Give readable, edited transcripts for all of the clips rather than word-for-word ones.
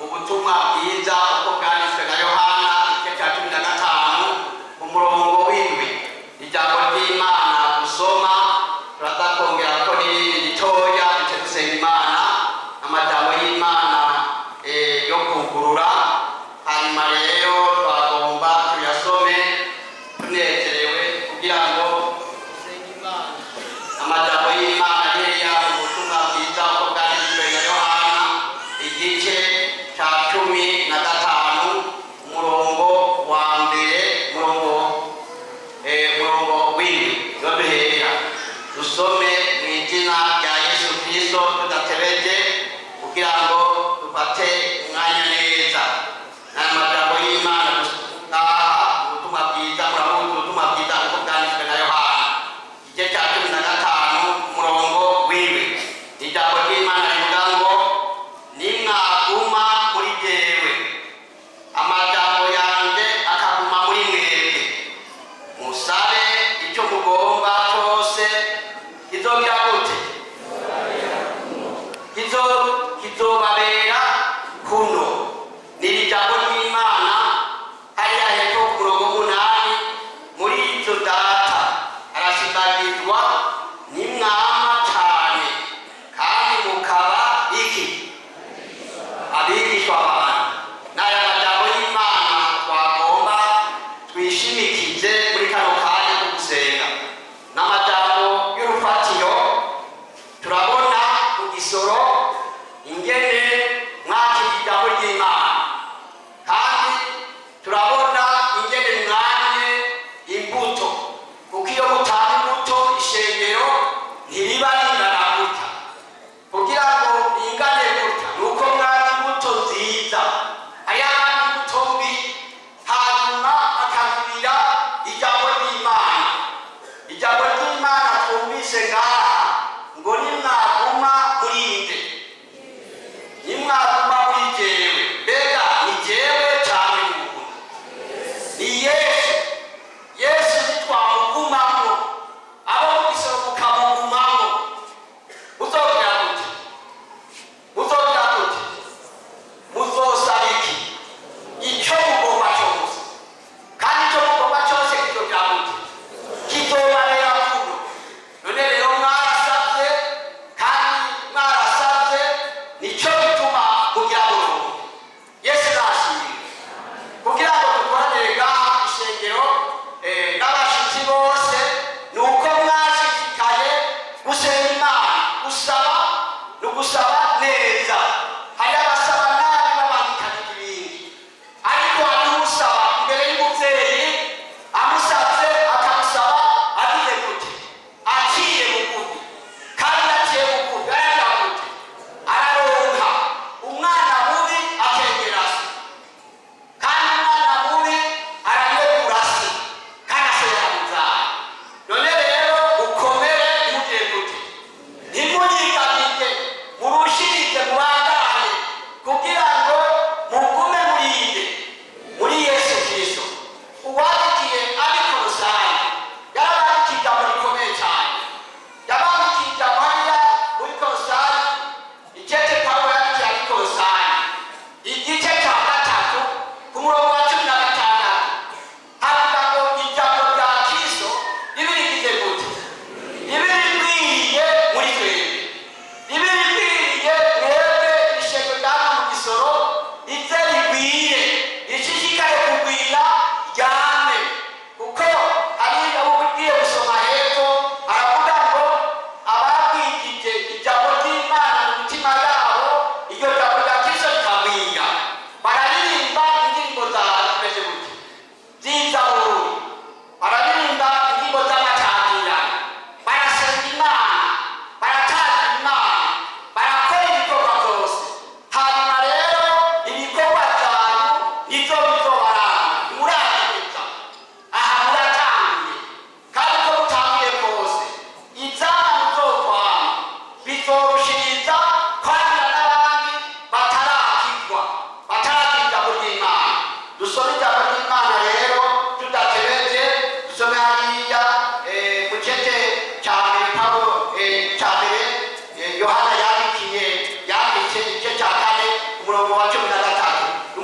mu butumwa bwiza uko bwanditswe na Yohana igice cya 15 umurongo w'indwi. Ijambo ry'Imana gusoma turazakongera ko n'ibindi gitoya duce dusenga Imana amajambo y'Imana yo kugurura. Hanyuma rero twagomba tuyasome tunezerewe kugira ngo dusenge Imana. Amajambo y'Imana yera mu butumwa bwiza uko bwanditswe na Yohana igice cya 15 umurongo wa mbere umurongo w'indwi. Duhera dusome mu izina rya Yesu Kristo tudatebeje kugira ngo dufate umwanya neza. N'amajambo y'Imana dusanga ubutumwa bwiza murabuze ubutumwa bwiza uko bwanditswe na Yohana igice cya 15 umurongo w'indwi. Ijambo ry'Imana rivuga ngo nimwaguma muri jyewe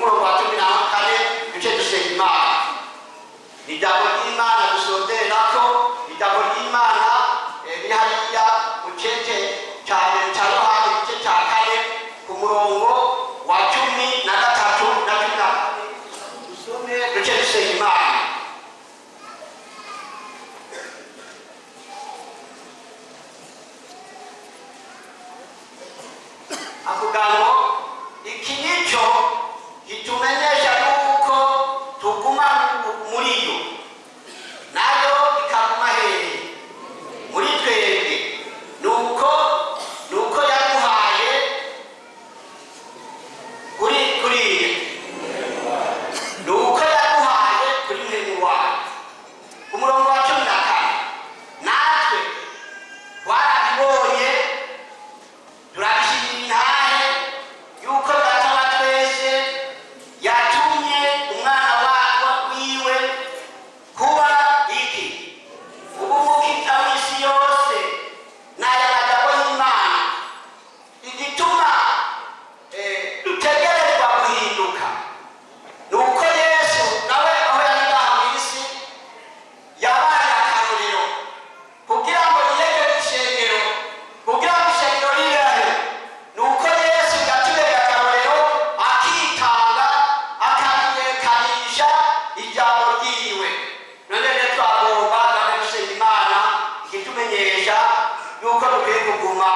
n'umurongo wa 14 duce dusenga Imana. Ijambo ry'Imana dusonderako, ijambo ry'Imana riri hariya mu cece cya Yohana igice cya 4 ku murongo wa 13 na 14. Dusome duce dusenga Imana. Avuga ngo iki nicyo gitumenyesha yuko tuguma muri yo, nayo ikaguma hehe muri twebwe, nuko yaduhaye nuko yaduhaye kuri mwene wayo. Umurongo wa 14, natwe twarabibonye turabishimira intahe yuko Data wa twese yatumye umwana wiwe kuba iki ubumukita w'isi yose n'aya magambo y'Imana. Igituma dutegerezwa guhinduka nuko Yesu nawe aho yari ngaha mu isi yabaye akarorero kugira ngo yiyegere ishengero, kugira ngo ishengero ribeho. Nuko Yesu yatubereye akarorero akitanga akamenyekanisha ijambo ryiwe. None rero twagomba gusenga Imana ikitumenyesha yuko dukwiye kuguma